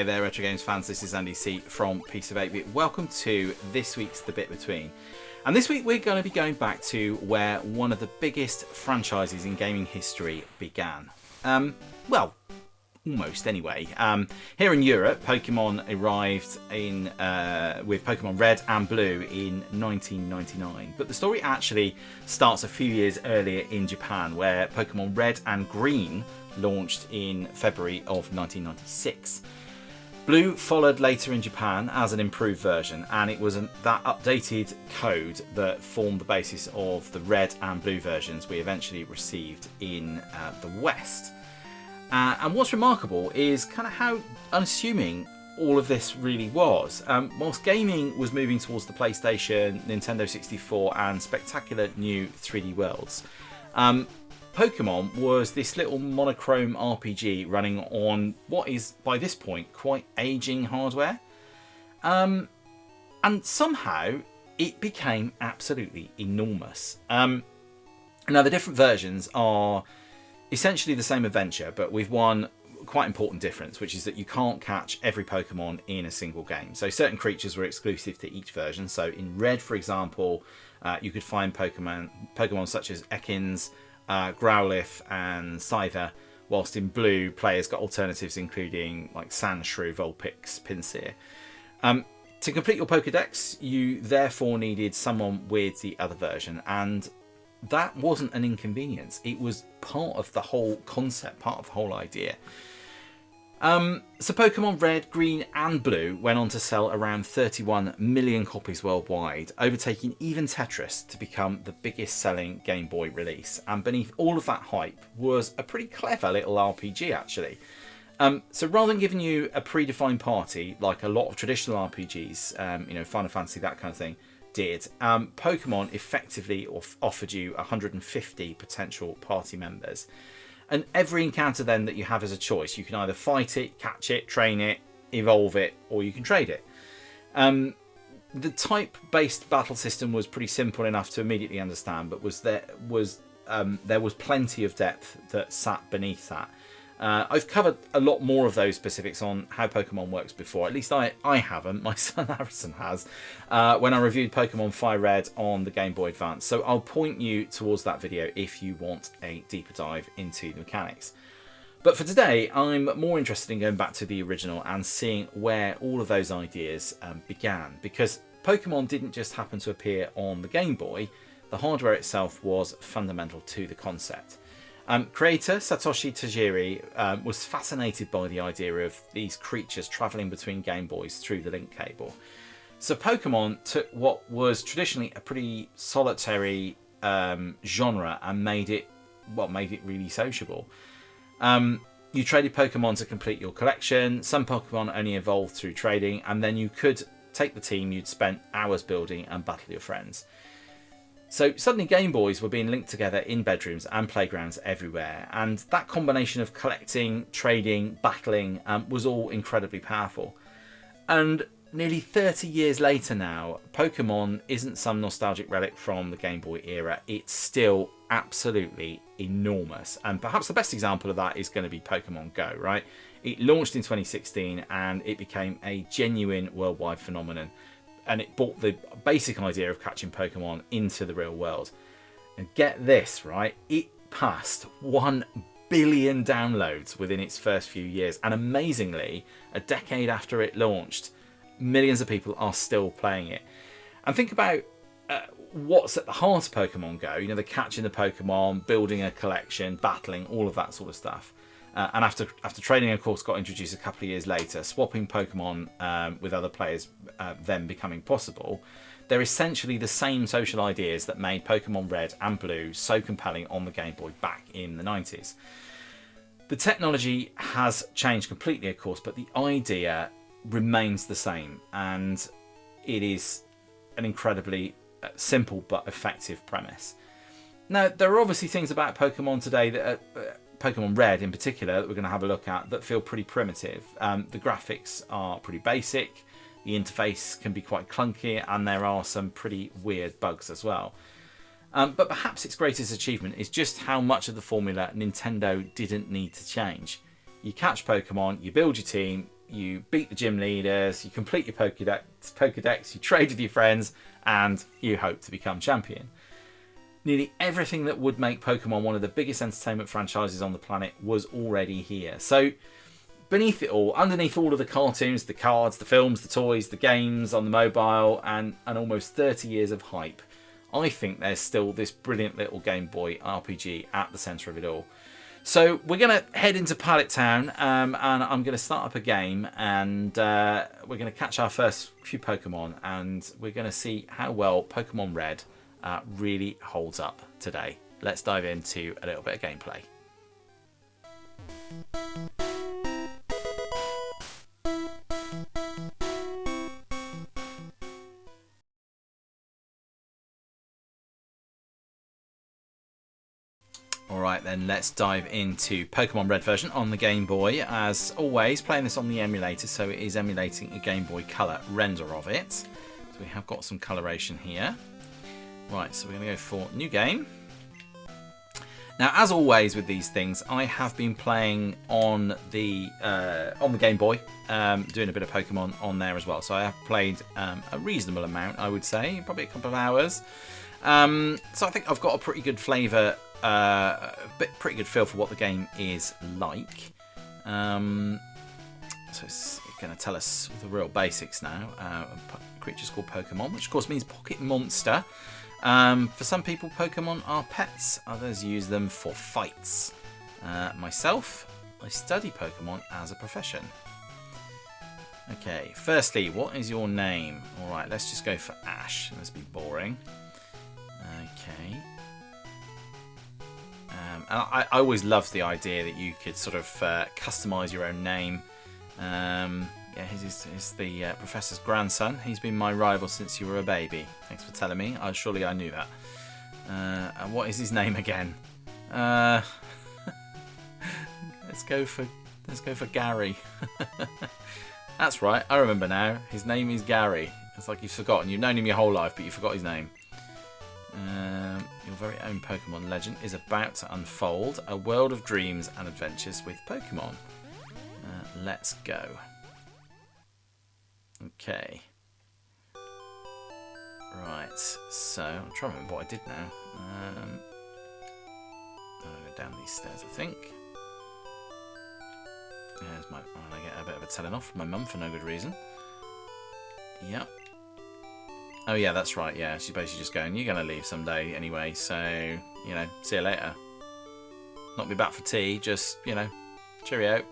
Hey there, Retro Games fans, this is Andy C from Piece of 8-Bit. Welcome to this week's The Bit Between. And this week we're going to be going back to where one of the biggest franchises in gaming history began. Well, almost anyway. Here in Europe, Pokemon arrived with Pokemon Red and Blue in 1999. But the story actually starts a few years earlier in Japan, where Pokemon Red and Green launched in February of 1996. Blue followed later in Japan as an improved version, and it was that updated code that formed the basis of the Red and Blue versions we eventually received in the West. And what's remarkable is kind of how unassuming all of this really was. Whilst gaming was moving towards the PlayStation, Nintendo 64 and spectacular new 3D worlds, Pokemon was this little monochrome RPG running on what is, by this point, quite aging hardware. And somehow it became absolutely enormous. Now, the different versions are essentially the same adventure, but with one quite important difference, which is that you can't catch every Pokemon in a single game. So certain creatures were exclusive to each version. So in Red, for example, you could find Pokemon such as Ekans, Growlithe and Scyther, whilst in Blue, players got alternatives including like Sandshrew, Vulpix, Pinsir. To complete your Pokedex, you therefore needed someone with the other version, and that wasn't an inconvenience. It was part of the whole concept, part of the whole idea. So Pokemon Red, Green and Blue went on to sell around 31 million copies worldwide, overtaking even Tetris to become the biggest selling Game Boy release. And beneath all of that hype was a pretty clever little RPG actually. So rather than giving you a predefined party like a lot of traditional RPGs, Final Fantasy, that kind of thing, did, Pokemon effectively offered you 150 potential party members. And every encounter then that you have as a choice, you can either fight it, catch it, train it, evolve it, or you can trade it. The type-based battle system was pretty simple enough to immediately understand, but there was plenty of depth that sat beneath that. I've covered a lot more of those specifics on how Pokemon works before. At least I haven't. My son Harrison has, when I reviewed Pokemon FireRed on the Game Boy Advance. So I'll point you towards that video if you want a deeper dive into the mechanics. But for today, I'm more interested in going back to the original and seeing where all of those ideas began. Because Pokemon didn't just happen to appear on the Game Boy. The hardware itself was fundamental to the concept. Creator Satoshi Tajiri was fascinated by the idea of these creatures travelling between Game Boys through the link cable. So Pokemon took what was traditionally a pretty solitary genre and made it really sociable. You traded Pokemon to complete your collection. Some Pokemon only evolved through trading, and then you could take the team you'd spent hours building and battle your friends. So suddenly Game Boys were being linked together in bedrooms and playgrounds everywhere, and that combination of collecting, trading, battling was all incredibly powerful. And nearly 30 years later now, Pokemon isn't some nostalgic relic from the Game Boy era. It's still absolutely enormous, and perhaps the best example of that is going to be Pokemon GO, right? It launched in 2016 and it became a genuine worldwide phenomenon. And it brought the basic idea of catching Pokemon into the real world. And get this, right? It passed 1 billion downloads within its first few years. And amazingly, a decade after it launched, millions of people are still playing it. And think about what's at the heart of Pokemon GO. The catching the Pokemon, building a collection, battling, all of that sort of stuff. And after trading, of course, got introduced a couple of years later, swapping Pokemon with other players then becoming possible, they're essentially the same social ideas that made Pokemon Red and Blue so compelling on the Game Boy back in the 90s. The technology has changed completely, of course, but the idea remains the same, and it is an incredibly simple but effective premise. Now, there are obviously things about Pokemon today that Pokemon Red in particular that we're going to have a look at that feel pretty primitive. The graphics are pretty basic, the interface can be quite clunky, and there are some pretty weird bugs as well. But perhaps its greatest achievement is just how much of the formula Nintendo didn't need to change. You catch Pokemon, you build your team, you beat the gym leaders, you complete your Pokédex, you trade with your friends, and you hope to become champion. Nearly everything that would make Pokemon one of the biggest entertainment franchises on the planet was already here. So beneath it all, underneath all of the cartoons, the cards, the films, the toys, the games on the mobile, and almost 30 years of hype, I think there's still this brilliant little Game Boy RPG at the centre of it all. So we're going to head into Pallet Town, and I'm going to start up a game, and we're going to catch our first few Pokemon, and we're going to see how well Pokemon Red really holds up today. Let's dive into a little bit of gameplay. Alright then, let's dive into Pokemon Red version on the Game Boy. As always, playing this on the emulator, so it is emulating a Game Boy Color render of it. So we have got some coloration here. Right, so we're going to go for new game. Now, as always with these things, I have been playing on the Game Boy, doing a bit of Pokemon on there as well. So I have played a reasonable amount, I would say, probably a couple of hours. So I think I've got a pretty good flavour, pretty good feel for what the game is like. So it's going to tell us the real basics now. Creatures called Pokemon, which of course means pocket monster. For some people, Pokemon are pets. Others use them for fights. Myself, I study Pokemon as a profession. Okay, firstly, what is your name? Alright, let's just go for Ash. Let's be boring. Okay. And I always loved the idea that you could sort of customise your own name. Yeah, he's the professor's grandson. He's been my rival since you were a baby. Thanks for telling me. Surely I knew that. And what is his name again? Let's go for Gary. That's right. I remember now. His name is Gary. It's like you've forgotten. You've known him your whole life, but you forgot his name. Your very own Pokemon legend is about to unfold. A world of dreams and adventures with Pokemon. Let's go. Okay. Right, so I'm trying to remember what I did now. I'm going to go down these stairs, I think. There's I get a bit of a telling off from my mum for no good reason. Yep. Oh yeah, that's right, yeah. She's basically just going, you're going to leave someday anyway, so, you know, see you later. Not be back for tea, just, you know, cheerio.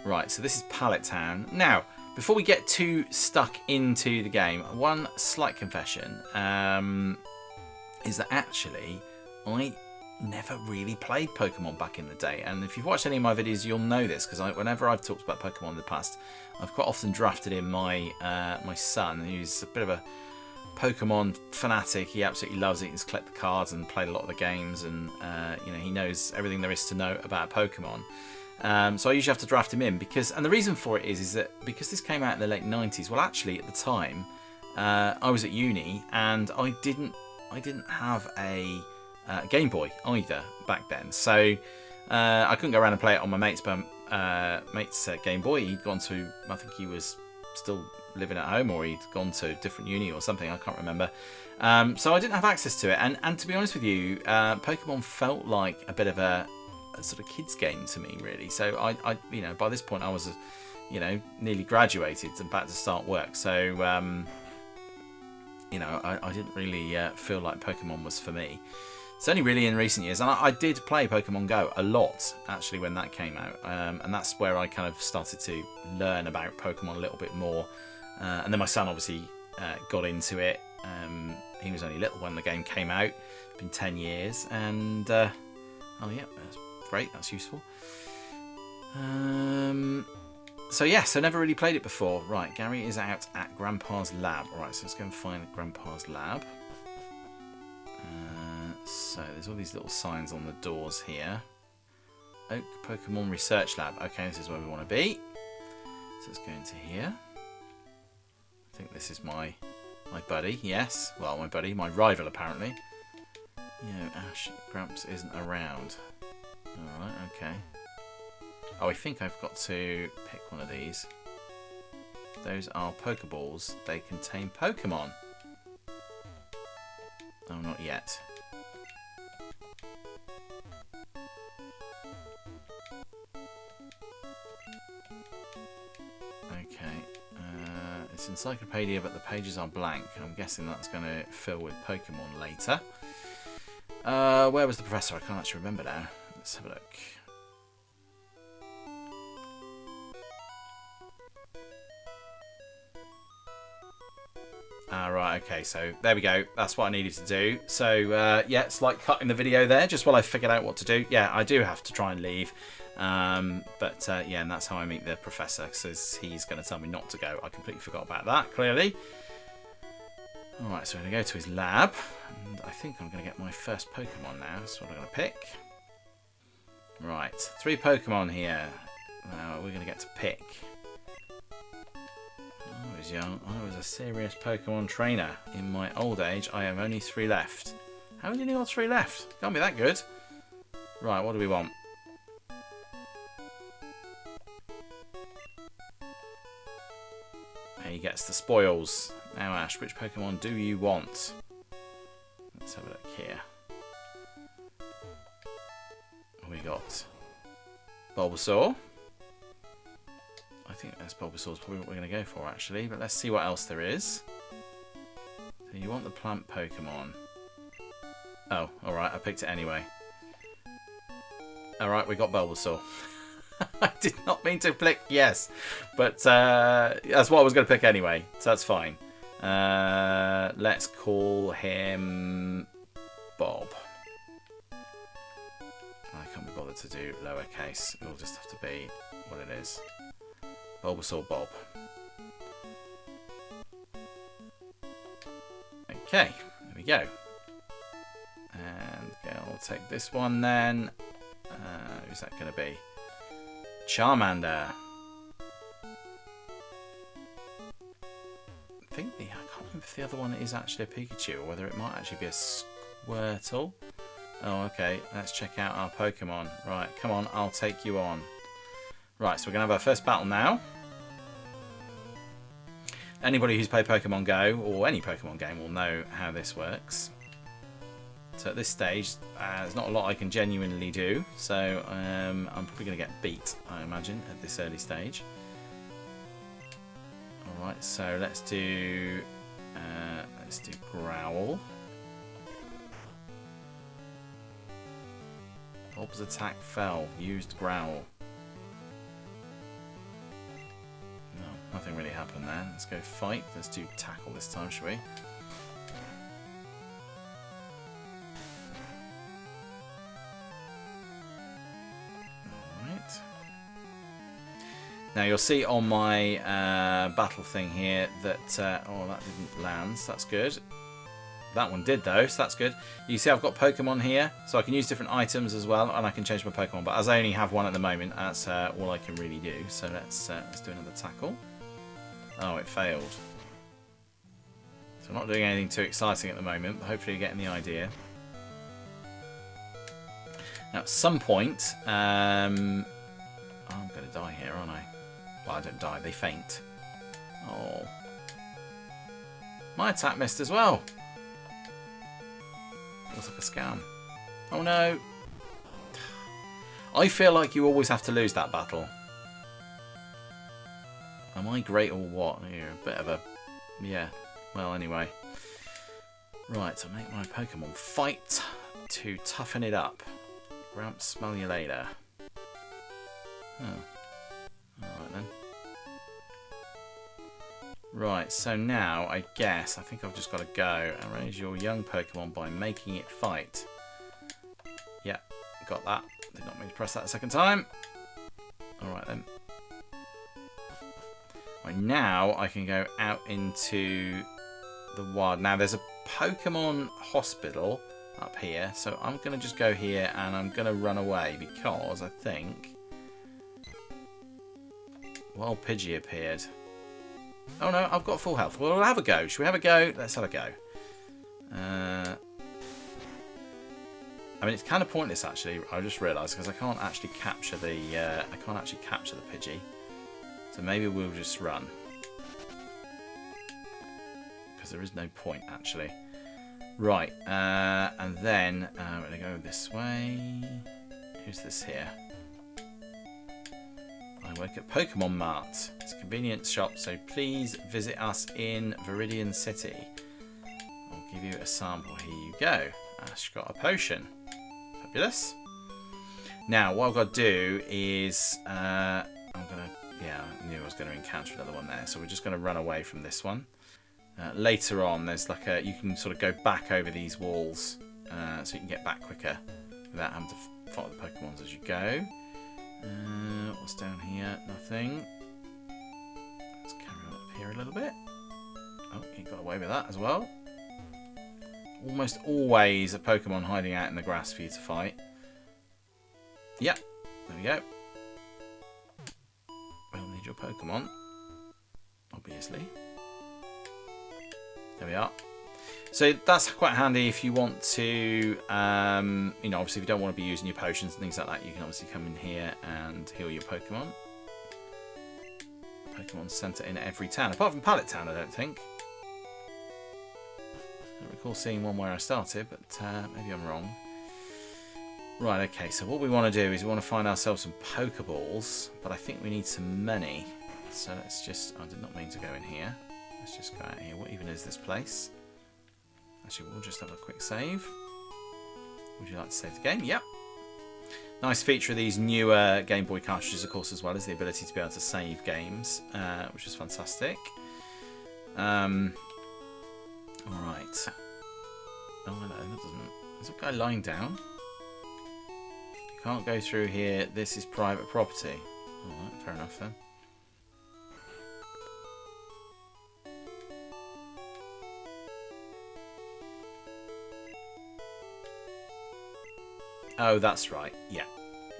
Right, so this is Pallet Town. Now, before we get too stuck into the game, one slight confession is that actually I never really played Pokemon back in the day. And if you've watched any of my videos, you'll know this, because whenever I've talked about Pokemon in the past, I've quite often drafted in my my son, who's a bit of a Pokemon fanatic. He absolutely loves it. He's collected the cards and played a lot of the games, and you know, he knows everything there is to know about Pokemon. So I usually have to draft him in and the reason for it is that because this came out in the late 90s. Well, actually, at the time, I was at uni and I didn't have a Game Boy either back then. So I couldn't go around and play it on my mate's Game Boy. He'd gone to, I think he was still living at home, or he'd gone to a different uni or something. I can't remember. So I didn't have access to it. And to be honest with you, Pokemon felt like a bit of a sort of kids game to me, really. So I you know, by this point I was, you know, nearly graduated and about to start work. So you know, I didn't really feel like Pokemon was for me. It's only really in recent years, and I did play Pokemon GO a lot actually when that came out, and that's where I kind of started to learn about Pokemon a little bit more. And then my son obviously got into it. He was only little when the game came out. It's been 10 years, and oh yeah, that's great, that's useful. So yeah, so never really played it before. Right, Gary is out at Grandpa's lab. Alright, so let's go and find Grandpa's lab. So there's all these little signs on the doors here. Oak Pokemon Research Lab. Okay, this is where we want to be. So let's go into here. I think this is my buddy, yes. Well, my buddy, my rival apparently. You know, Ash Gramps isn't around. Alright, okay. Oh, I think I've got to pick one of these. Those are Pokeballs. They contain Pokemon. Oh, not yet. Okay. It's encyclopedia, but the pages are blank. I'm guessing that's going to fill with Pokemon later. Where was the professor? I can't actually remember now. Let's have a look. Right, okay, so there we go. That's what I needed to do. So, yeah, it's like cutting the video there, just while I figured out what to do. Yeah, I do have to try and leave. Yeah, and that's how I meet the professor, because he's going to tell me not to go. I completely forgot about that, clearly. Alright, so I'm going to go to his lab. And I think I'm going to get my first Pokemon now. That's what I'm going to pick. Right, 3 Pokemon here. Now, we're going to get to pick. I was young, I was a serious Pokemon trainer. In my old age, I have only 3 left. How have you only got 3 left? Can't be that good. Right, what do we want? He gets the spoils. Now, Ash, which Pokemon do you want? Let's have a look here. We got Bulbasaur. I think that's Bulbasaur's probably what we're going to go for, actually. But let's see what else there is. So you want the plant Pokemon. Oh, alright, I picked it anyway. Alright, we got Bulbasaur. I did not mean to click yes. But that's what I was going to pick anyway. So that's fine. Let's call him Bob. I can't be bothered to do lowercase. It'll just have to be what it is. Bulbasaur Bob. Okay, there we go. And I'll take this one then. Who's that going to be? Charmander. I can't remember if the other one is actually a Pikachu or whether it might actually be a Squirtle. Oh, okay. Let's check out our Pokemon. Right, come on, I'll take you on. Right, so we're going to have our first battle now. Anybody who's played Pokemon GO, or any Pokemon game, will know how this works. So at this stage, there's not a lot I can genuinely do, so I'm probably going to get beat, I imagine, at this early stage. Alright, so let's do Growl. Bob's attack fell, used Growl. Nothing really happened there. Let's go fight. Let's do tackle this time, shall we? Alright. Now you'll see on my battle thing here that... oh, that didn't land, so that's good. That one did though, so that's good. You see I've got Pokemon here, so I can use different items as well, and I can change my Pokemon. But as I only have one at the moment, that's all I can really do. So let's do another tackle. Oh, it failed. So I'm not doing anything too exciting at the moment, but hopefully you're getting the idea. Now at some point, I'm going to die here, aren't I? Well, I don't die, they faint. Oh. My attack missed as well. Looks like a scam. Oh no. I feel like you always have to lose that battle. Am I great or what? You're a bit of a... yeah. Well, anyway. Right, I'll make my Pokemon fight to toughen it up. Gramps, smell you later. Oh. Alright then. Right, so now, I think I've just got to go and raise your young Pokemon by making it fight. Yeah, got that. Did not mean to press that a second time. Alright then. Right, now I can go out into the wild. Now there's a Pokemon hospital up here, so I'm going to just go here and I'm going to run away because I think Wild Pidgey appeared. Oh no, I've got full health. Well, we'll have a go. Should we have a go? Let's have a go. I mean, it's kind of pointless actually. I just realised because I can't actually capture the Pidgey. So maybe we'll just run because there is no point actually. Right, and then we're gonna go this way. Who's this here? I work at Pokémon Mart. It's a convenience shop, so please visit us in Viridian City. I'll give you a sample. Here you go. Ash got a potion. Fabulous. Now, what I've got to do is I knew I was going to encounter another one there, so we're just going to run away from this one. Later on, there's like you can sort of go back over these walls, so you can get back quicker without having to fight the Pokemons as you go. What's down here? Nothing. Let's carry on up here a little bit. Oh, he got away with that as well. Almost always a Pokemon hiding out in the grass for you to fight. Yep, there we go. We'll need your Pokemon, obviously. There we are. So that's quite handy if you want to, you know, obviously if you don't want to be using your potions and things like that, you can obviously come in here and heal your Pokemon. Pokemon Centre in every town, apart from Pallet Town, I don't think. I don't recall seeing one where I started, but maybe I'm wrong. Right, okay, so what we want to do is we want to find ourselves some Pokeballs, but I think we need some money. So let's just, I did not mean to go in here. Let's just go out here. What even is this place? Actually, we'll just have a quick save. Would you like to save the game? Yep. Nice feature of these newer Game Boy cartridges, of course, as well, is the ability to be able to save games, which is fantastic. All right. Oh, hello. That doesn't. Is that guy lying down? You can't go through here. This is private property. All right. Fair enough then. Oh, that's right. Yeah.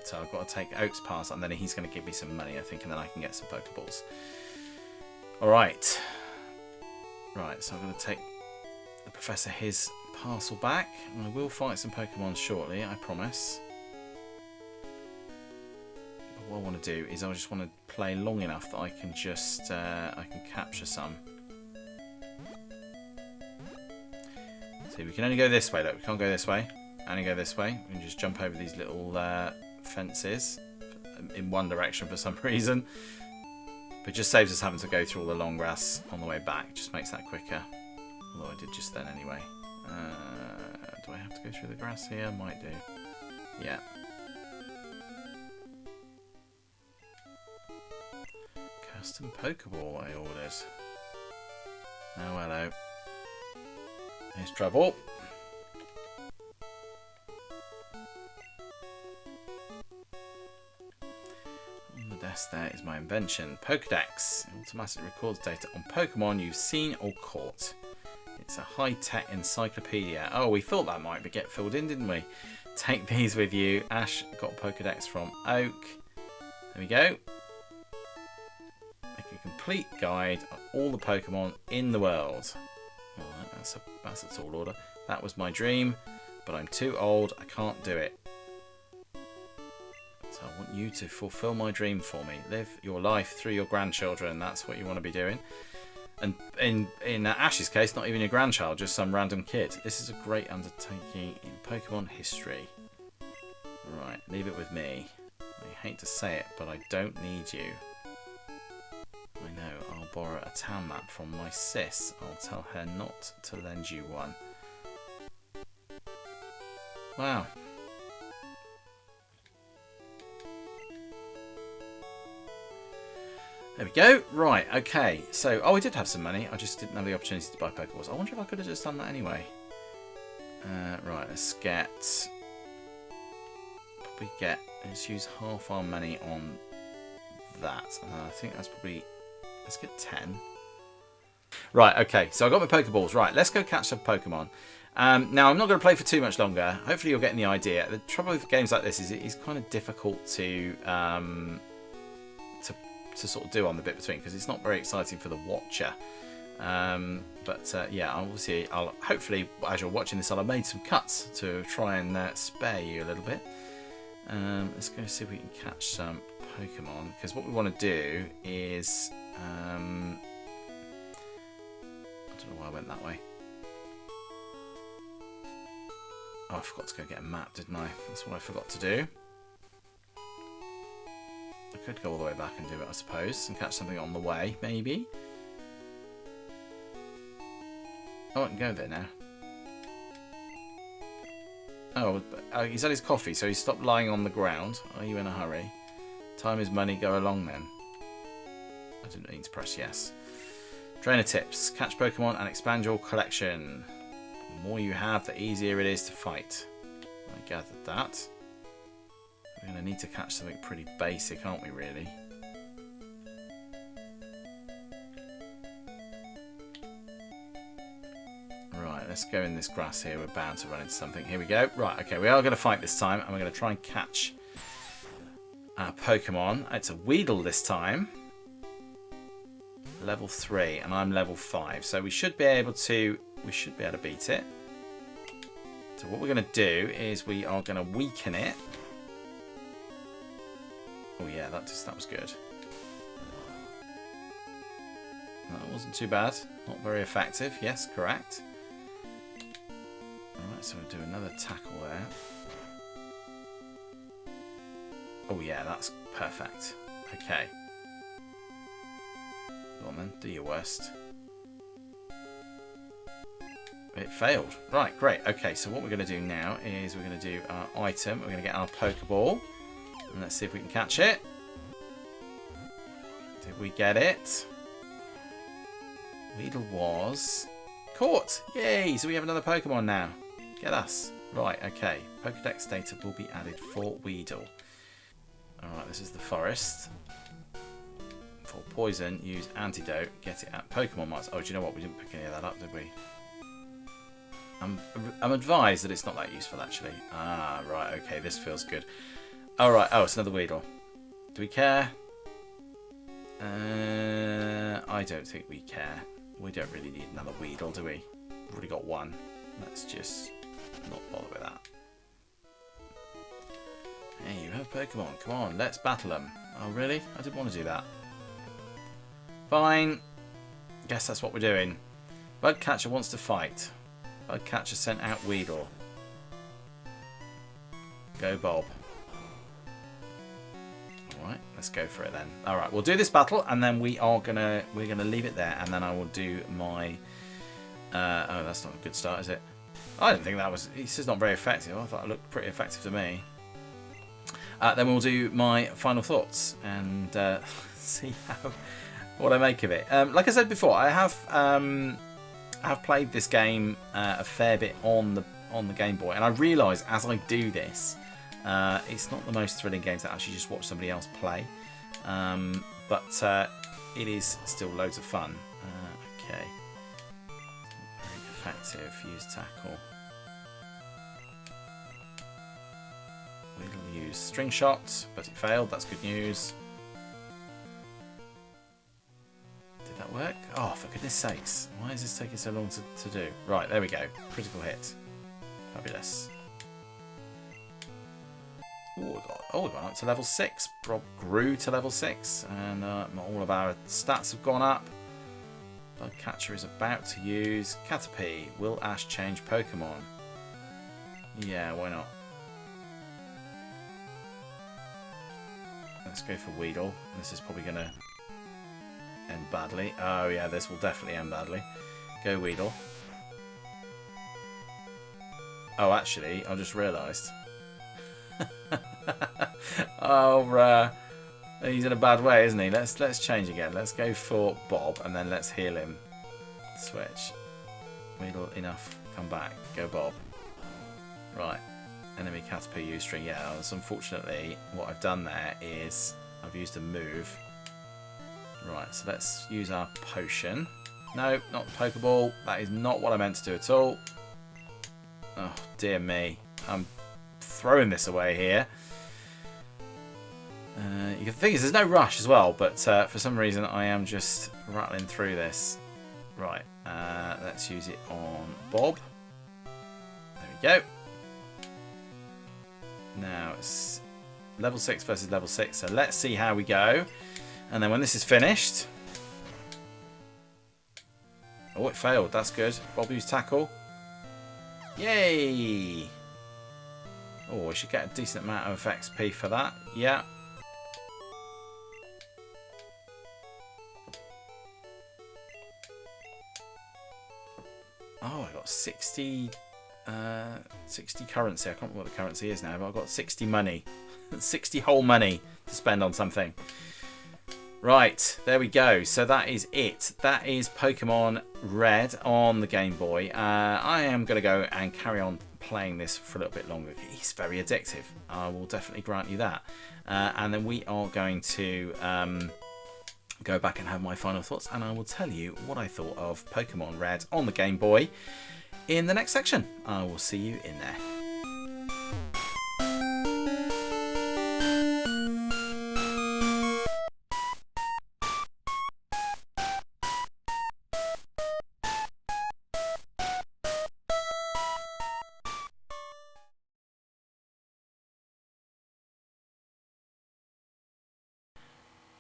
So I've got to take Oak's pass, and then he's going to give me some money, I think, and then I can get some Pokeballs. All right. Right, so I'm going to take the Professor his parcel back, and I will fight some Pokemon shortly, I promise. But what I want to do is I just want to play long enough that I can just I can capture some. See, we can only go this way. Look, we can't go this way. Only go this way. We can just jump over these little fences in one direction for some reason. But it just saves us having to go through all the long grass on the way back. Just makes that quicker. Although I did just then anyway. Do I have to go through the grass here? Might do. Yeah. Custom Pokeball I ordered. Oh, hello. Here's trouble. There is my invention, Pokédex. It automatically records data on Pokemon you've seen or caught. It's a high-tech encyclopedia. Oh, we thought that might get filled in, didn't we? Take these with you. Ash got Pokédex from Oak. There we go. Make a complete guide of all the Pokemon in the world. Alright, that's a tall order. That was my dream, but I'm too old. I can't do it. I want you to fulfill my dream for me. Live your life through your grandchildren. That's what you want to be doing. And in Ash's case, not even your grandchild, just some random kid. This is a great undertaking in Pokemon history. Right, leave it with me. I hate to say it, but I don't need you. I know, I'll borrow a town map from my sis. I'll tell her not to lend you one. Wow. There we go. Right, okay. So, oh, I did have some money. I just didn't have the opportunity to buy Pokeballs. I wonder if I could have just done that anyway. Right, let's use half our money on that. I think that's probably, let's get 10. Right, okay. So I got my Pokeballs. Right, let's go catch some Pokemon. Now, I'm not going to play for too much longer. Hopefully you're getting the idea. The trouble with games like this is it is kind of difficult to sort of do on the bit between, because it's not very exciting for the watcher. Yeah, obviously, I'll hopefully, as you're watching this, I'll have made some cuts to try and spare you a little bit. Let's go see if we can catch some Pokemon, because what we want to do is I don't know why I went that way. Oh, I forgot to go get a map, didn't I? That's what I forgot to do. I could go all the way back and do it, I suppose, and catch something on the way, maybe. Oh, I can go there now. Oh, he's had his coffee, so he stopped lying on the ground. Are you in a hurry? Time is money, go along then. I didn't need to press yes. Trainer tips. Catch Pokemon and expand your collection. The more you have, the easier it is to fight. I gathered that. We're going to need to catch something pretty basic, aren't we, really? Right, let's go in this grass here. We're bound to run into something. Here we go. Right, okay, we are going to fight this time, and we're going to try and catch our Pokemon. It's a Weedle this time. Level 3, and I'm level 5. So we should be able to beat it. So what we're going to do is we are going to weaken it. Oh yeah, that was good. That wasn't too bad. Not very effective. Yes, correct. Alright, so we'll do another tackle there. Oh yeah, that's perfect. Okay. Go on then, do your worst. It failed. Right, great. Okay, so what we're going to do now is we're going to do our item. We're going to get our Pokeball. And let's see if we can catch it. Did we get it? Weedle was caught. Yay! So we have another Pokemon now. Get us. Right, okay. Pokedex data will be added for Weedle. Alright, this is the forest. For poison, use antidote. Get it at Pokemon Marts. Oh, do you know what? We didn't pick any of that up, did we? I'm advised that it's not that useful, actually. Ah, right, okay. This feels good. Alright, oh, it's another Weedle. Do we care? I don't think we care. We don't really need another Weedle, do we? We've already got one. Let's just not bother with that. Hey, you have Pokemon. Come on, let's battle them. Oh, really? I didn't want to do that. Fine. Guess that's what we're doing. Bugcatcher wants to fight. Bugcatcher sent out Weedle. Go, Bob. Alright, let's go for it then. Alright, we'll do this battle and then we're gonna leave it there, and then I will do my oh, that's not a good start, is it? I don't think that was, he says not very effective. I thought it looked pretty effective to me. Then we'll do my final thoughts and see what I make of it. Like I said before, I have played this game a fair bit on the Game Boy, and I realise as I do this, it's not the most thrilling game to actually just watch somebody else play, but it is still loads of fun. Okay, very effective. Use tackle. We'll use string shot, but it failed. That's good news. Did that work? Oh, for goodness sakes. Why is this taking so long to do? Right, there we go. Critical hit. Fabulous. Oh, we got up to level 6. Rob grew to level 6. And all of our stats have gone up. Bugcatcher is about to use Caterpie. Will Ash change Pokemon? Yeah, why not? Let's go for Weedle. This is probably going to end badly. Oh yeah, this will definitely end badly. Go Weedle. Oh, actually, I just realised. Oh, he's in a bad way, isn't he? Let's change again. Let's go for Bob, and then let's heal him. Switch. Weedle, enough. Come back. Go Bob. Right. Enemy Caterpie use string. Yeah, so unfortunately, what I've done there is I've used a move. Right, so let's use our potion. No, not the Pokeball. That is not what I meant to do at all. Oh, dear me. I'm throwing this away here. The thing is, there's no rush as well, but for some reason I am just rattling through this. Right, let's use it on Bob. There we go. Now it's level 6 versus level 6, so let's see how we go. And then when this is finished... Oh, it failed. That's good. Bob used tackle. Yay! Oh, we should get a decent amount of XP for that. Yeah. Oh, I got 60 currency. I can't remember what the currency is now, but I've got 60 money. 60 whole money to spend on something. Right, there we go. So that is it. That is Pokemon Red on the Game Boy. I am going to go and carry on playing this for a little bit longer. It's very addictive. I will definitely grant you that. And then we are going to go back and have my final thoughts, and I will tell you what I thought of Pokemon Red on the Game Boy in the next section. I will see you in there.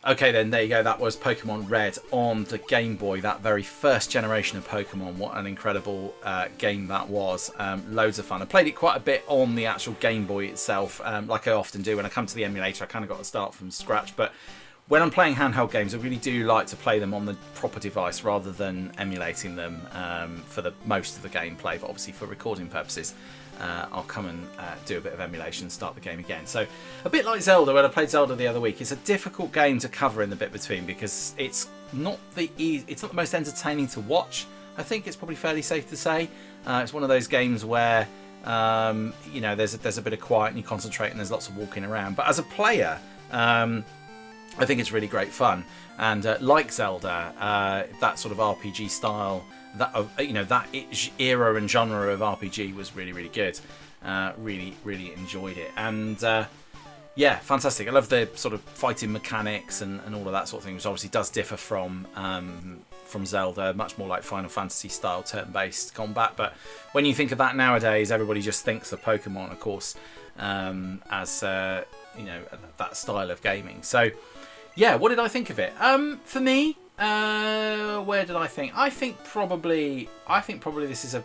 Okay then, there you go. That was Pokemon Red on the Game Boy, that very first generation of Pokemon. What an incredible game that was. Loads of fun. I played it quite a bit on the actual Game Boy itself, like I often do. When I come to the emulator, I kind of got to start from scratch. But when I'm playing handheld games, I really do like to play them on the proper device rather than emulating them for the most of the gameplay. But obviously for recording purposes, I'll come and do a bit of emulation and start the game again. So a bit like Zelda, when I played Zelda the other week, it's a difficult game to cover in the bit between because it's not the most entertaining to watch. I think it's probably fairly safe to say. It's one of those games where you know, there's a bit of quiet and you concentrate and there's lots of walking around. But as a player, I think it's really great fun. And like Zelda, that sort of RPG style, that era and genre of RPG was really good. Really enjoyed it. And yeah, fantastic. I love the sort of fighting mechanics and all of that sort of thing, which obviously does differ from Zelda, much more like Final Fantasy style turn-based combat. But when you think of that nowadays, everybody just thinks of Pokemon, of course, as you know, that style of gaming. So yeah, what did I think of it? For me, where did I think? I think probably this is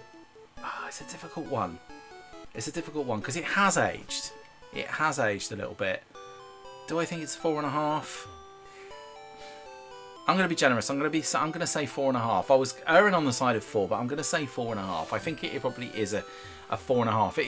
it's a difficult one. It's a difficult one because it has aged. It has aged a little bit. Do I think it's 4.5? I'm going to be generous. I'm going to say 4.5. I was erring on the side of 4, but I'm going to say 4.5. I think it probably is a 4.5.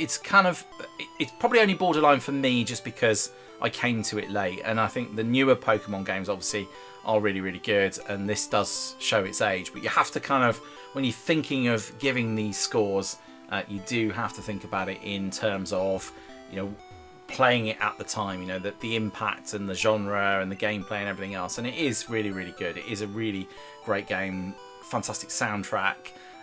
It's probably only borderline for me just because I came to it late, and I think the newer Pokemon games obviously are really good, and this does show its age. But you have to kind of, when you're thinking of giving these scores, you do have to think about it in terms of, you know, playing it at the time, you know, the impact and the genre and the gameplay and everything else. And it is really good. It is a really great game, fantastic soundtrack.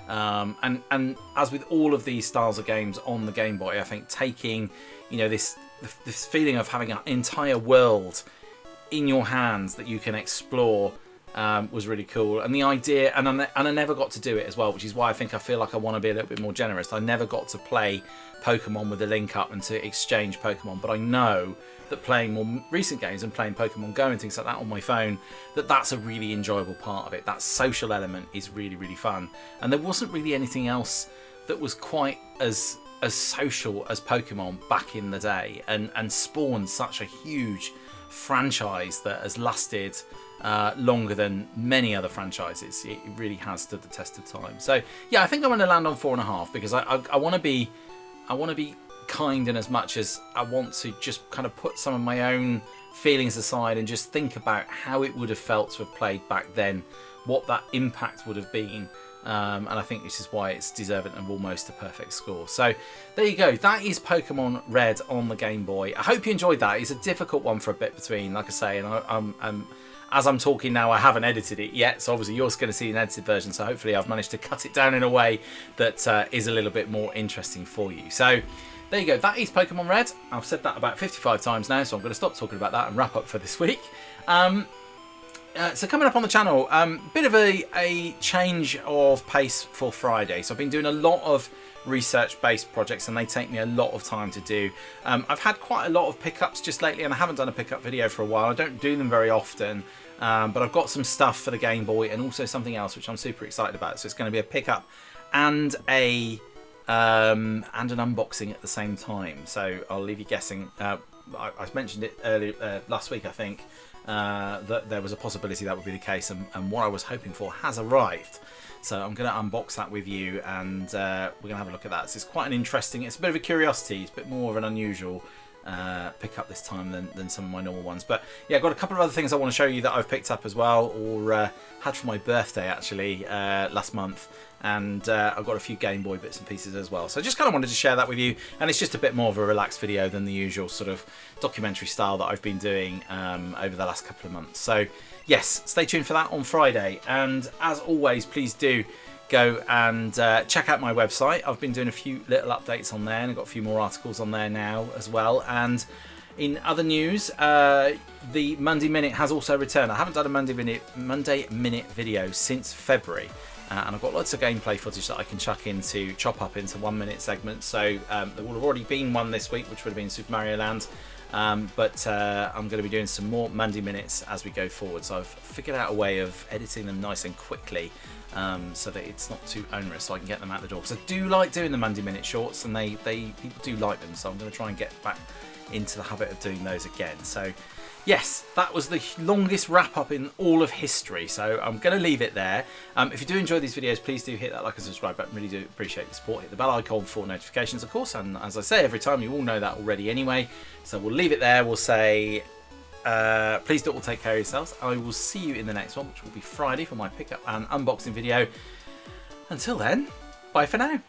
And as with all of these styles of games on the Game Boy, I think taking, you know, this feeling of having an entire world in your hands that you can explore was really cool. And the idea, and I never got to do it as well, which is why I feel like I want to be a little bit more generous. I never got to play Pokemon with a link up and to exchange Pokemon, but I know that playing more recent games and playing Pokemon Go and things like that on my phone, that's a really enjoyable part of it. That social element is really fun, and there wasn't really anything else that was quite as social as Pokemon back in the day, and spawned such a huge franchise that has lasted longer than many other franchises. It really has stood the test of time. So yeah, I think I'm going to land on 4.5 because I want to be kind, in as much as I want to just kind of put some of my own feelings aside and just think about how it would have felt to have played back then, what that impact would have been. And I think this is why it's deserving of almost a perfect score. So there you go. That is Pokemon Red on the Game Boy. I hope you enjoyed that. It's a difficult one for a bit between, like I say, and as I'm talking now, I haven't edited it yet, so obviously you're going to see an edited version, so hopefully I've managed to cut it down in a way that is a little bit more interesting for you. So there you go. That is Pokemon Red. I've said that about 55 times now, so I'm going to stop talking about that and wrap up for this week. So coming up on the channel, bit of a change of pace for Friday. So I've been doing a lot of research-based projects, and they take me a lot of time to do. I've had quite a lot of pickups just lately, and I haven't done a pickup video for a while. I don't do them very often, but I've got some stuff for the Game Boy and also something else which I'm super excited about. So it's going to be a pickup and an unboxing at the same time. So I'll leave you guessing. I mentioned it earlier last week, I think. That there was a possibility that would be the case, and what I was hoping for has arrived. So I'm going to unbox that with you, and we're going to have a look at that. So it's quite an interesting, it's a bit of a curiosity, it's a bit more of an unusual pick up this time than some of my normal ones. But yeah, I've got a couple of other things I want to show you that I've picked up as well, or had for my birthday actually last month. And I've got a few Game Boy bits and pieces as well. So I just kind of wanted to share that with you, and it's just a bit more of a relaxed video than the usual sort of documentary style that I've been doing over the last couple of months. So yes, stay tuned for that on Friday, and as always, please do go and check out my website. I've been doing a few little updates on there, and I've got a few more articles on there now as well. And in other news, the Monday Minute has also returned. I haven't done a Monday Minute video since February. And I've got lots of gameplay footage that I can chop up into 1 minute segments. So there would have already been one this week, which would have been Super Mario Land. But I'm going to be doing some more Monday Minutes as we go forward. So I've figured out a way of editing them nice and quickly, so that it's not too onerous, so I can get them out the door. Because I do like doing the Monday Minute shorts, and people do like them. So I'm going to try and get back into the habit of doing those again. So yes, that was the longest wrap up in all of history, so I'm going to leave it there. If you do enjoy these videos, please do hit that like and subscribe button. Really do appreciate the support. Hit the bell icon for notifications, of course, and as I say every time, you all know that already anyway. So we'll leave it there. We'll say please do all take care of yourselves. I will see you in the next one, which will be Friday for my pickup and unboxing video. Until then, bye for now.